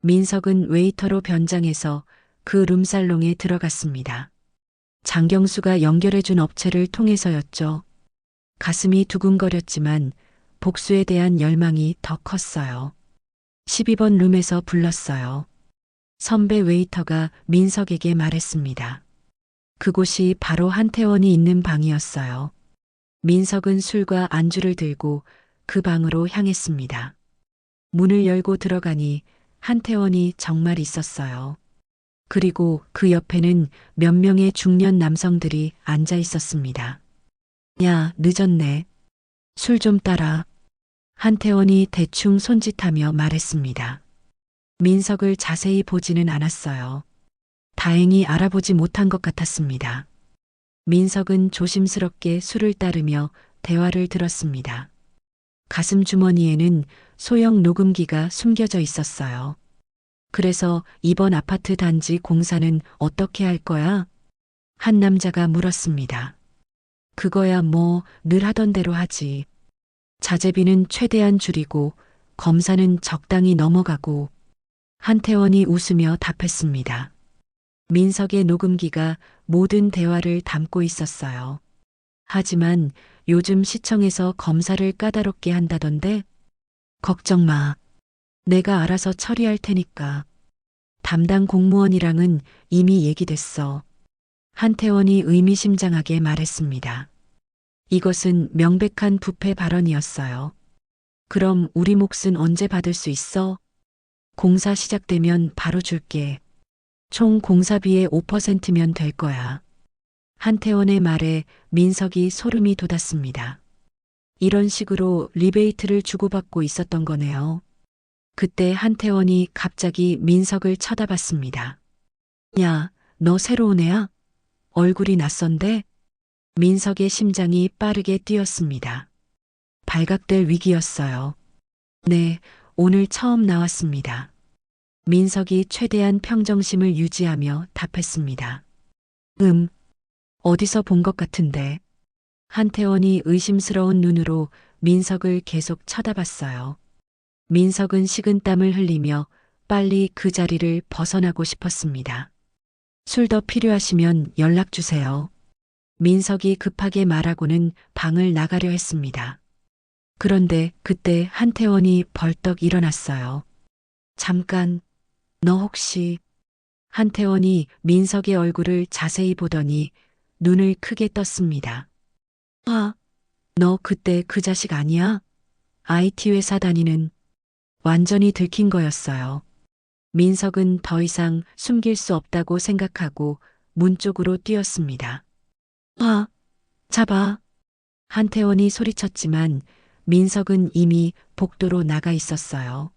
민석은 웨이터로 변장해서 그 룸살롱에 들어갔습니다. 장경수가 연결해준 업체를 통해서였죠. 가슴이 두근거렸지만 복수에 대한 열망이 더 컸어요. 12번 룸에서 불렀어요. 선배 웨이터가 민석에게 말했습니다. 그곳이 바로 한태원이 있는 방이었어요. 민석은 술과 안주를 들고 그 방으로 향했습니다. 문을 열고 들어가니 한태원이 정말 있었어요. 그리고 그 옆에는 몇 명의 중년 남성들이 앉아 있었습니다. 야, 늦었네. 술 좀 따라. 한태원이 대충 손짓하며 말했습니다. 민석을 자세히 보지는 않았어요. 다행히 알아보지 못한 것 같았습니다. 민석은 조심스럽게 술을 따르며 대화를 들었습니다. 가슴 주머니에는 소형 녹음기가 숨겨져 있었어요. 그래서 이번 아파트 단지 공사는 어떻게 할 거야? 한 남자가 물었습니다. 그거야 뭐 늘 하던 대로 하지. 자재비는 최대한 줄이고 검사는 적당히 넘어가고. 한태원이 웃으며 답했습니다. 민석의 녹음기가 모든 대화를 담고 있었어요. 하지만 요즘 시청에서 검사를 까다롭게 한다던데? 걱정 마. 내가 알아서 처리할 테니까. 담당 공무원이랑은 이미 얘기됐어. 한태원이 의미심장하게 말했습니다. 이것은 명백한 부패 발언이었어요. 그럼 우리 몫은 언제 받을 수 있어? 공사 시작되면 바로 줄게. 총 공사비의 5%면 될 거야. 한태원의 말에 민석이 소름이 돋았습니다. 이런 식으로 리베이트를 주고받고 있었던 거네요. 그때 한태원이 갑자기 민석을 쳐다봤습니다. 야, 너 새로운 애야? 얼굴이 낯선데? 민석의 심장이 빠르게 뛰었습니다. 발각될 위기였어요. 네, 오늘 처음 나왔습니다. 민석이 최대한 평정심을 유지하며 답했습니다. 어디서 본 것 같은데. 한태원이 의심스러운 눈으로 민석을 계속 쳐다봤어요. 민석은 식은땀을 흘리며 빨리 그 자리를 벗어나고 싶었습니다. 술 더 필요하시면 연락 주세요. 민석이 급하게 말하고는 방을 나가려 했습니다. 그런데 그때 한태원이 벌떡 일어났어요. 잠깐, 너 혹시... 한태원이 민석의 얼굴을 자세히 보더니 눈을 크게 떴습니다. 너 그때 그 자식 아니야? IT 회사 다니는... 완전히 들킨 거였어요. 민석은 더 이상 숨길 수 없다고 생각하고 문 쪽으로 뛰었습니다. 잡아. 한태원이 소리쳤지만 민석은 이미 복도로 나가 있었어요.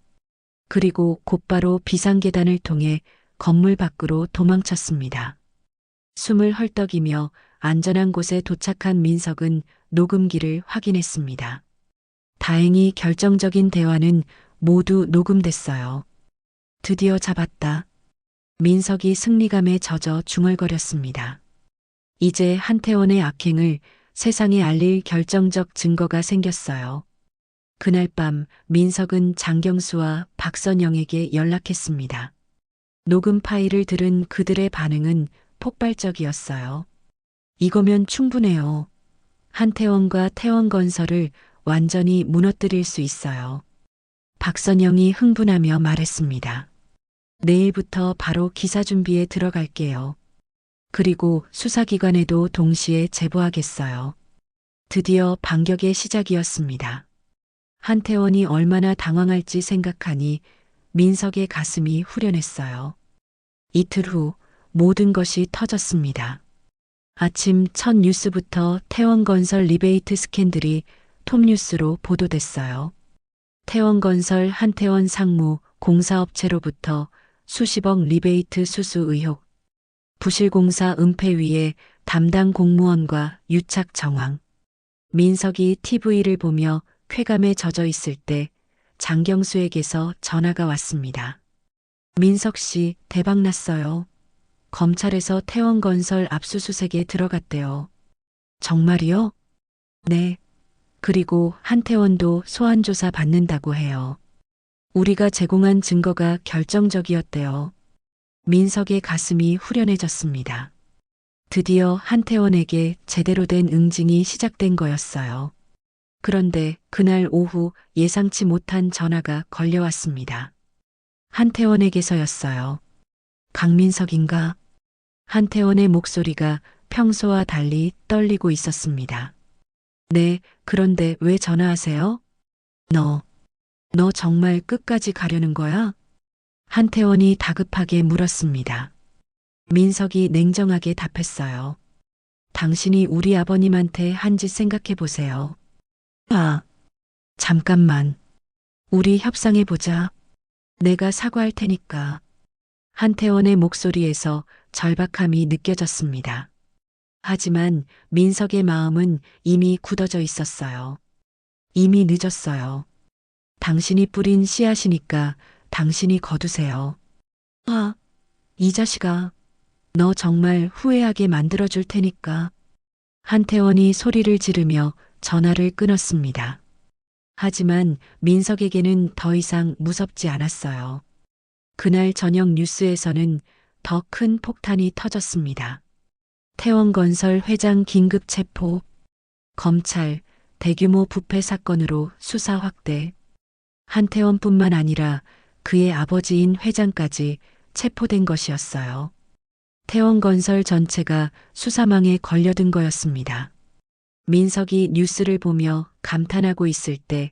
그리고 곧바로 비상계단을 통해 건물 밖으로 도망쳤습니다. 숨을 헐떡이며 안전한 곳에 도착한 민석은 녹음기를 확인했습니다. 다행히 결정적인 대화는 모두 녹음됐어요. 드디어 잡았다. 민석이 승리감에 젖어 중얼거렸습니다. 이제 한태원의 악행을 세상에 알릴 결정적 증거가 생겼어요. 그날 밤 민석은 장경수와 박선영에게 연락했습니다. 녹음 파일을 들은 그들의 반응은 폭발적이었어요. 이거면 충분해요. 한태원과 태원건설을 완전히 무너뜨릴 수 있어요. 박선영이 흥분하며 말했습니다. 내일부터 바로 기사 준비에 들어갈게요. 그리고 수사기관에도 동시에 제보하겠어요. 드디어 반격의 시작이었습니다. 한태원이 얼마나 당황할지 생각하니 민석의 가슴이 후련했어요. 이틀 후 모든 것이 터졌습니다. 아침 첫 뉴스부터 태원건설 리베이트 스캔들이 톱뉴스로 보도됐어요. 태원건설 한태원 상무 공사업체로부터 수십억 리베이트 수수 의혹, 부실공사 은폐 위에 담당 공무원과 유착 정황. 민석이 TV를 보며 쾌감에 젖어 있을 때 장경수에게서 전화가 왔습니다. 민석 씨, 대박 났어요. 검찰에서 태원건설 압수수색에 들어갔대요. 정말이요? 네. 그리고 한태원도 소환조사 받는다고 해요. 우리가 제공한 증거가 결정적이었대요. 민석의 가슴이 후련해졌습니다. 드디어 한태원에게 제대로 된 응징이 시작된 거였어요. 그런데 그날 오후 예상치 못한 전화가 걸려왔습니다. 한태원에게서였어요. 강민석인가? 한태원의 목소리가 평소와 달리 떨리고 있었습니다. 네, 그런데 왜 전화하세요? 너 정말 끝까지 가려는 거야? 한태원이 다급하게 물었습니다. 민석이 냉정하게 답했어요. 당신이 우리 아버님한테 한 짓 생각해 보세요. 아, 잠깐만. 우리 협상해보자. 내가 사과할 테니까. 한태원의 목소리에서 절박함이 느껴졌습니다. 하지만 민석의 마음은 이미 굳어져 있었어요. 이미 늦었어요. 당신이 뿌린 씨앗이니까 당신이 거두세요. 아, 이 자식아. 너 정말 후회하게 만들어줄 테니까. 한태원이 소리를 지르며 전화를 끊었습니다. 하지만 민석에게는 더 이상 무섭지 않았어요. 그날 저녁 뉴스에서는 더 큰 폭탄이 터졌습니다. 태원건설 회장 긴급 체포, 검찰 대규모 부패 사건으로 수사 확대, 한태원뿐만 아니라 그의 아버지인 회장까지 체포된 것이었어요. 태원건설 전체가 수사망에 걸려든 거였습니다. 민석이 뉴스를 보며 감탄하고 있을 때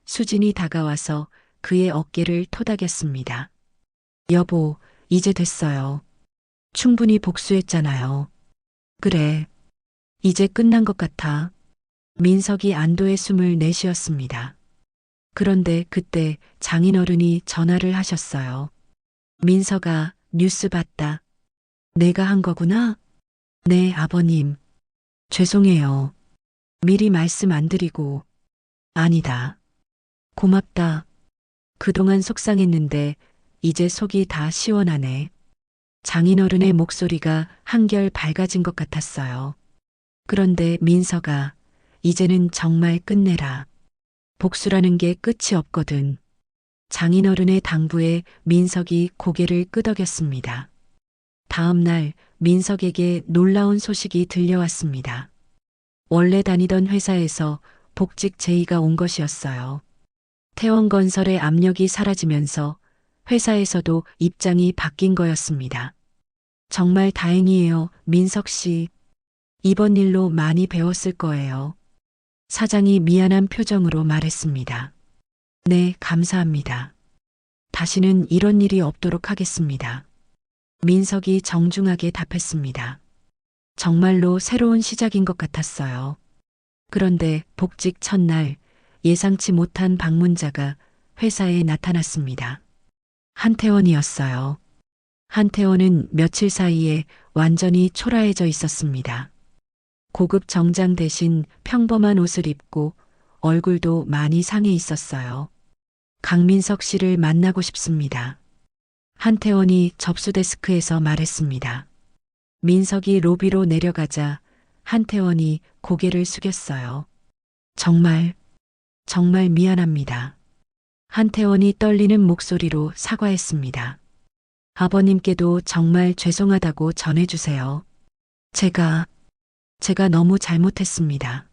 수진이 다가와서 그의 어깨를 토닥였습니다. 여보, 이제 됐어요. 충분히 복수했잖아요. 그래. 이제 끝난 것 같아. 민석이 안도의 숨을 내쉬었습니다. 그런데 그때 장인어른이 전화를 하셨어요. 민석아, 뉴스 봤다. 내가 한 거구나? 네, 아버님. 죄송해요. 미리 말씀 안 드리고. 아니다. 고맙다. 그동안 속상했는데 이제 속이 다 시원하네. 장인어른의 목소리가 한결 밝아진 것 같았어요. 그런데 민석아, 이제는 정말 끝내라. 복수라는 게 끝이 없거든. 장인어른의 당부에 민석이 고개를 끄덕였습니다. 다음 날 민석에게 놀라운 소식이 들려왔습니다. 원래 다니던 회사에서 복직 제의가 온 것이었어요. 태원건설의 압력이 사라지면서 회사에서도 입장이 바뀐 거였습니다. 정말 다행이에요, 민석 씨. 이번 일로 많이 배웠을 거예요. 사장이 미안한 표정으로 말했습니다. 네, 감사합니다. 다시는 이런 일이 없도록 하겠습니다. 민석이 정중하게 답했습니다. 정말로 새로운 시작인 것 같았어요. 그런데 복직 첫날 예상치 못한 방문자가 회사에 나타났습니다. 한태원이었어요. 한태원은 며칠 사이에 완전히 초라해져 있었습니다. 고급 정장 대신 평범한 옷을 입고 얼굴도 많이 상해 있었어요. 강민석 씨를 만나고 싶습니다. 한태원이 접수 데스크에서 말했습니다. 민석이 로비로 내려가자 한태원이 고개를 숙였어요. 정말 미안합니다. 한태원이 떨리는 목소리로 사과했습니다. 아버님께도 정말 죄송하다고 전해주세요. 제가 너무 잘못했습니다.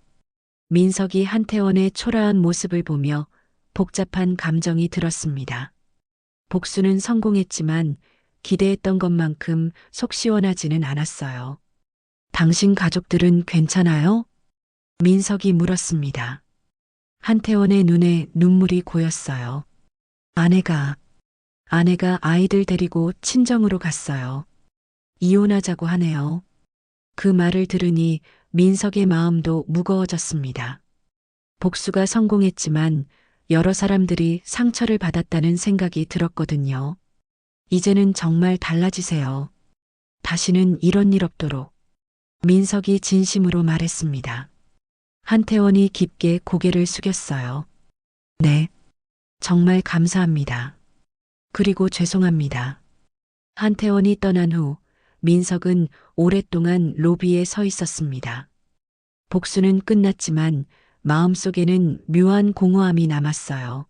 민석이 한태원의 초라한 모습을 보며 복잡한 감정이 들었습니다. 복수는 성공했지만 기대했던 것만큼 속 시원하지는 않았어요. 당신 가족들은 괜찮아요? 민석이 물었습니다. 한태원의 눈에 눈물이 고였어요. 아내가 아이들 데리고 친정으로 갔어요. 이혼하자고 하네요. 그 말을 들으니 민석의 마음도 무거워졌습니다. 복수가 성공했지만 여러 사람들이 상처를 받았다는 생각이 들었거든요. 이제는 정말 달라지세요. 다시는 이런 일 없도록. 민석이 진심으로 말했습니다. 한태원이 깊게 고개를 숙였어요. 네, 정말 감사합니다. 그리고 죄송합니다. 한태원이 떠난 후 민석은 오랫동안 로비에 서 있었습니다. 복수는 끝났지만 마음속에는 묘한 공허함이 남았어요.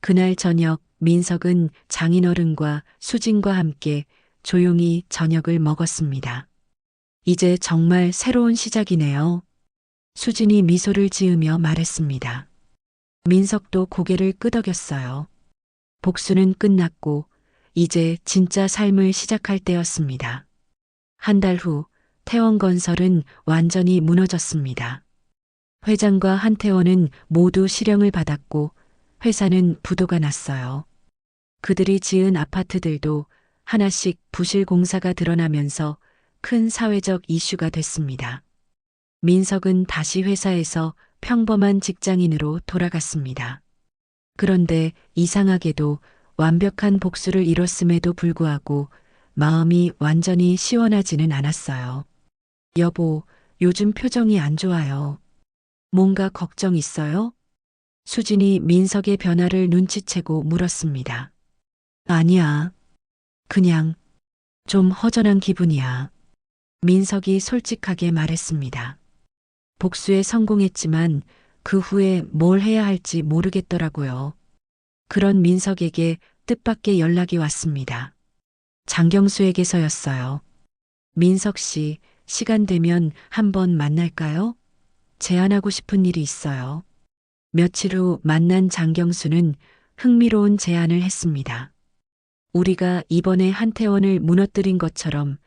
그날 저녁 민석은 장인어른과 수진과 함께 조용히 저녁을 먹었습니다. 이제 정말 새로운 시작이네요. 수진이 미소를 지으며 말했습니다. 민석도 고개를 끄덕였어요. 복수는 끝났고 이제 진짜 삶을 시작할 때였습니다. 한 달 후 태원건설은 완전히 무너졌습니다. 회장과 한태원은 모두 실형을 받았고 회사는 부도가 났어요. 그들이 지은 아파트들도 하나씩 부실 공사가 드러나면서 큰 사회적 이슈가 됐습니다. 민석은 다시 회사에서 평범한 직장인으로 돌아갔습니다. 그런데 이상하게도 완벽한 복수를 이뤘음에도 불구하고 마음이 완전히 시원하지는 않았어요. 여보, 요즘 표정이 안 좋아요. 뭔가 걱정 있어요? 수진이 민석의 변화를 눈치채고 물었습니다. 아니야. 그냥 좀 허전한 기분이야. 민석이 솔직하게 말했습니다. 복수에 성공했지만 그 후에 뭘 해야 할지 모르겠더라고요. 그런 민석에게 뜻밖의 연락이 왔습니다. 장경수에게서였어요. 민석 씨, 시간 되면 한번 만날까요? 제안하고 싶은 일이 있어요. 며칠 후 만난 장경수는 흥미로운 제안을 했습니다. 우리가 이번에 한태원을 무너뜨린 것처럼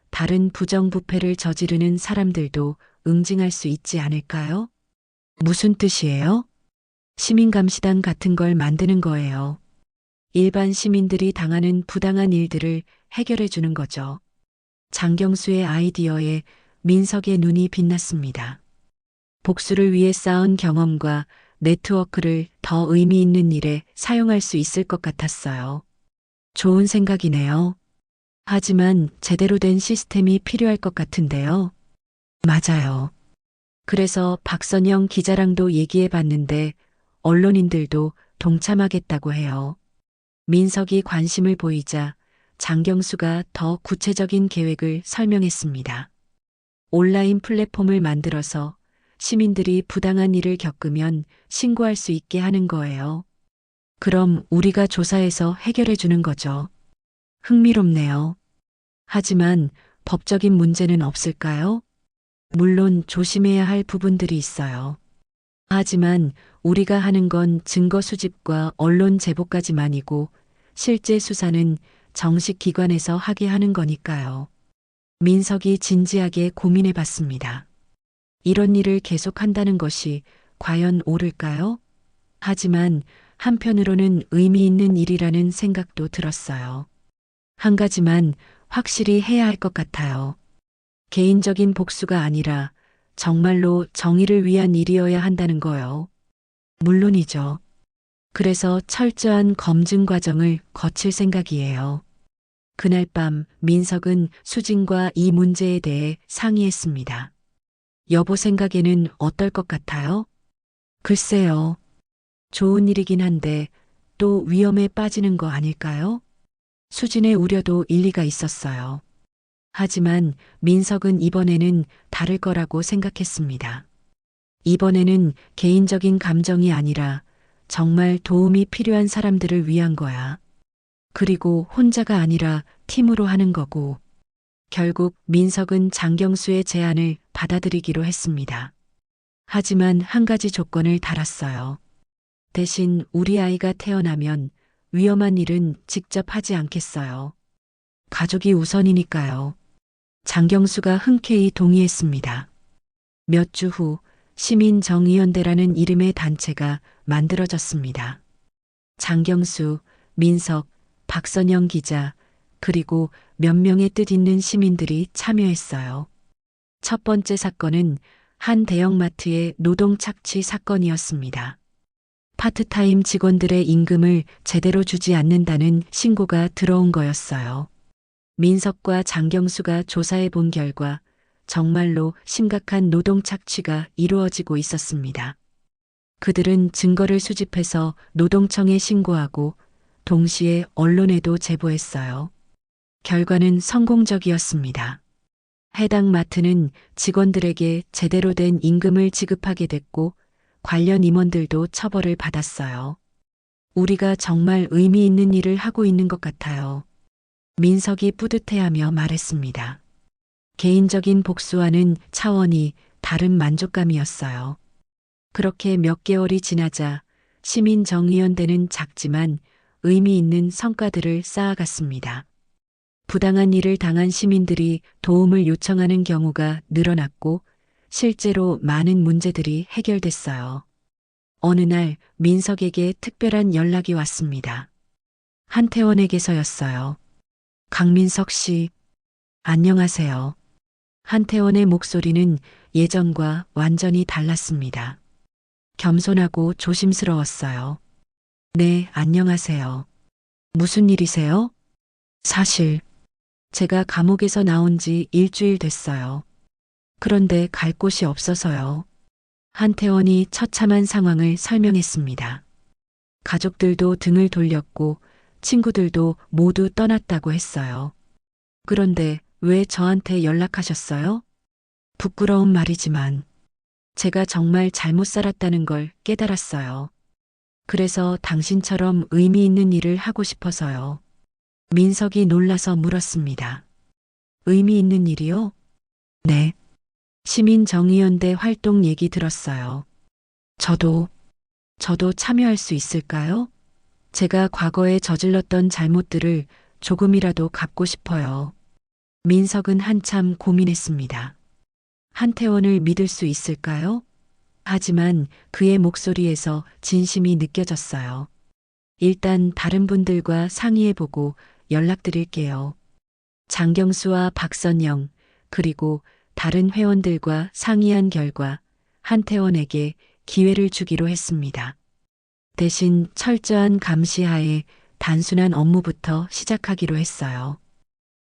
다른 부정부패를 저지르는 사람들도 응징할 수 있지 않을까요? 무슨 뜻이에요? 시민감시단 같은 걸 만드는 거예요. 일반 시민들이 당하는 부당한 일들을 해결해 주는 거죠. 장경수의 아이디어에 민석의 눈이 빛났습니다. 복수를 위해 쌓은 경험과 네트워크를 더 의미 있는 일에 사용할 수 있을 것 같았어요. 좋은 생각이네요. 하지만 제대로 된 시스템이 필요할 것 같은데요. 맞아요. 그래서 박선영 기자랑도 얘기해 봤는데 언론인들도 동참하겠다고 해요. 민석이 관심을 보이자 장경수가 더 구체적인 계획을 설명했습니다. 온라인 플랫폼을 만들어서 시민들이 부당한 일을 겪으면 신고할 수 있게 하는 거예요. 그럼 우리가 조사해서 해결해 주는 거죠. 흥미롭네요. 하지만 법적인 문제는 없을까요? 물론 조심해야 할 부분들이 있어요. 하지만 우리가 하는 건 증거 수집과 언론 제보까지만이고 실제 수사는 정식 기관에서 하게 하는 거니까요. 민석이 진지하게 고민해 봤습니다. 이런 일을 계속한다는 것이 과연 옳을까요? 하지만 한편으로는 의미 있는 일이라는 생각도 들었어요. 한 가지만 확실히 해야 할 것 같아요. 개인적인 복수가 아니라 정말로 정의를 위한 일이어야 한다는 거요. 물론이죠. 그래서 철저한 검증 과정을 거칠 생각이에요. 그날 밤 민석은 수진과 이 문제에 대해 상의했습니다. 여보 생각에는 어떨 것 같아요? 글쎄요. 좋은 일이긴 한데 또 위험에 빠지는 거 아닐까요? 수진의 우려도 일리가 있었어요. 하지만 민석은 이번에는 다를 거라고 생각했습니다. 이번에는 개인적인 감정이 아니라 정말 도움이 필요한 사람들을 위한 거야. 그리고 혼자가 아니라 팀으로 하는 거고. 결국 민석은 장경수의 제안을 받아들이기로 했습니다. 하지만 한 가지 조건을 달았어요. 대신 우리 아이가 태어나면 위험한 일은 직접 하지 않겠어요. 가족이 우선이니까요. 장경수가 흔쾌히 동의했습니다. 몇 주 후 시민정의연대라는 이름의 단체가 만들어졌습니다. 장경수, 민석, 박선영 기자, 그리고 몇 명의 뜻 있는 시민들이 참여했어요. 첫 번째 사건은 한 대형마트의 노동 착취 사건이었습니다. 파트타임 직원들의 임금을 제대로 주지 않는다는 신고가 들어온 거였어요. 민석과 장경수가 조사해 본 결과 정말로 심각한 노동 착취가 이루어지고 있었습니다. 그들은 증거를 수집해서 노동청에 신고하고 동시에 언론에도 제보했어요. 결과는 성공적이었습니다. 해당 마트는 직원들에게 제대로 된 임금을 지급하게 됐고 관련 임원들도 처벌을 받았어요. 우리가 정말 의미 있는 일을 하고 있는 것 같아요. 민석이 뿌듯해하며 말했습니다. 개인적인 복수와는 차원이 다른 만족감이었어요. 그렇게 몇 개월이 지나자 시민정의연대는 작지만 의미 있는 성과들을 쌓아갔습니다. 부당한 일을 당한 시민들이 도움을 요청하는 경우가 늘어났고 실제로 많은 문제들이 해결됐어요. 어느 날 민석에게 특별한 연락이 왔습니다. 한태원에게서였어요. 강민석 씨, 안녕하세요. 한태원의 목소리는 예전과 완전히 달랐습니다. 겸손하고 조심스러웠어요. 네, 안녕하세요. 무슨 일이세요? 사실, 제가 감옥에서 나온 지 일주일 됐어요. 그런데 갈 곳이 없어서요. 한태원이 처참한 상황을 설명했습니다. 가족들도 등을 돌렸고 친구들도 모두 떠났다고 했어요. 그런데 왜 저한테 연락하셨어요? 부끄러운 말이지만 제가 정말 잘못 살았다는 걸 깨달았어요. 그래서 당신처럼 의미 있는 일을 하고 싶어서요. 민석이 놀라서 물었습니다. 의미 있는 일이요? 네. 시민정의연대 활동 얘기 들었어요. 저도 참여할 수 있을까요? 제가 과거에 저질렀던 잘못들을 조금이라도 갚고 싶어요. 민석은 한참 고민했습니다. 한태원을 믿을 수 있을까요? 하지만 그의 목소리에서 진심이 느껴졌어요. 일단 다른 분들과 상의해보고 연락드릴게요. 장경수와 박선영, 그리고 다른 회원들과 상의한 결과 한태원에게 기회를 주기로 했습니다. 대신 철저한 감시하에 단순한 업무부터 시작하기로 했어요.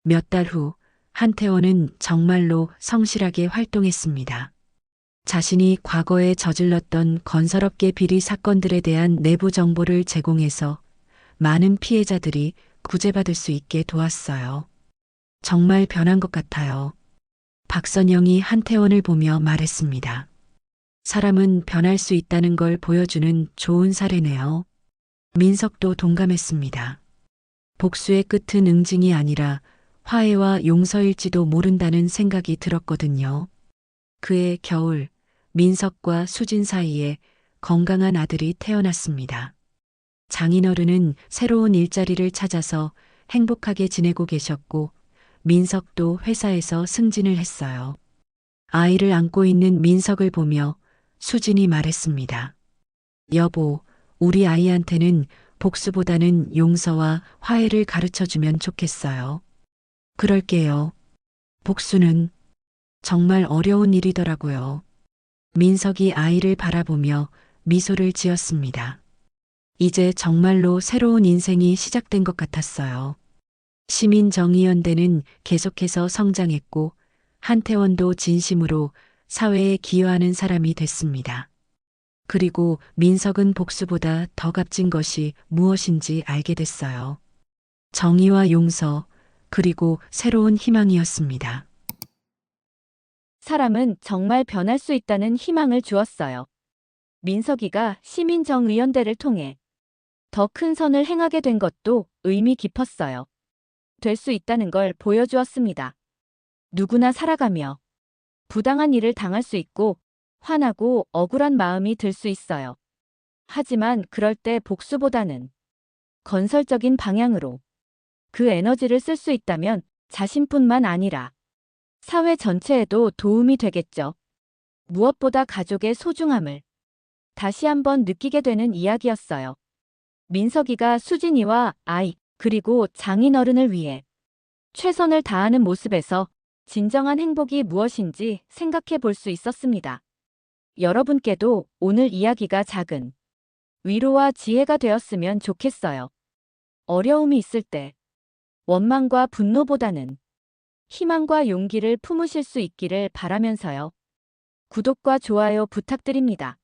몇 달 후 한태원은 정말로 성실하게 활동했습니다. 자신이 과거에 저질렀던 건설업계 비리 사건들에 대한 내부 정보를 제공해서 많은 피해자들이 구제받을 수 있게 도왔어요. 정말 변한 것 같아요. 박선영이 한태원을 보며 말했습니다. 사람은 변할 수 있다는 걸 보여주는 좋은 사례네요. 민석도 동감했습니다. 복수의 끝은 응징이 아니라 화해와 용서일지도 모른다는 생각이 들었거든요. 그해 겨울, 민석과 수진 사이에 건강한 아들이 태어났습니다. 장인어른은 새로운 일자리를 찾아서 행복하게 지내고 계셨고, 민석도 회사에서 승진을 했어요. 아이를 안고 있는 민석을 보며 수진이 말했습니다. 여보, 우리 아이한테는 복수보다는 용서와 화해를 가르쳐주면 좋겠어요. 그럴게요. 복수는 정말 어려운 일이더라고요. 민석이 아이를 바라보며 미소를 지었습니다. 이제 정말로 새로운 인생이 시작된 것 같았어요. 시민정의연대는 계속해서 성장했고 한태원도 진심으로 사회에 기여하는 사람이 됐습니다. 그리고 민석은 복수보다 더 값진 것이 무엇인지 알게 됐어요. 정의와 용서, 그리고 새로운 희망이었습니다. 사람은 정말 변할 수 있다는 희망을 주었어요. 민석이가 시민정의연대를 통해 더 큰 선을 행하게 된 것도 의미 깊었어요. 될 수 있다는 걸 보여주었습니다. 누구나 살아가며 부당한 일을 당할 수 있고 화나고 억울한 마음이 들 수 있어요. 하지만 그럴 때 복수보다는 건설적인 방향으로 그 에너지를 쓸 수 있다면 자신뿐만 아니라 사회 전체에도 도움이 되겠죠. 무엇보다 가족의 소중함을 다시 한번 느끼게 되는 이야기였어요. 민석이가 수진이와 아이, 그리고 장인어른을 위해 최선을 다하는 모습에서 진정한 행복이 무엇인지 생각해 볼 수 있었습니다. 여러분께도 오늘 이야기가 작은 위로와 지혜가 되었으면 좋겠어요. 어려움이 있을 때 원망과 분노보다는 희망과 용기를 품으실 수 있기를 바라면서요. 구독과 좋아요 부탁드립니다.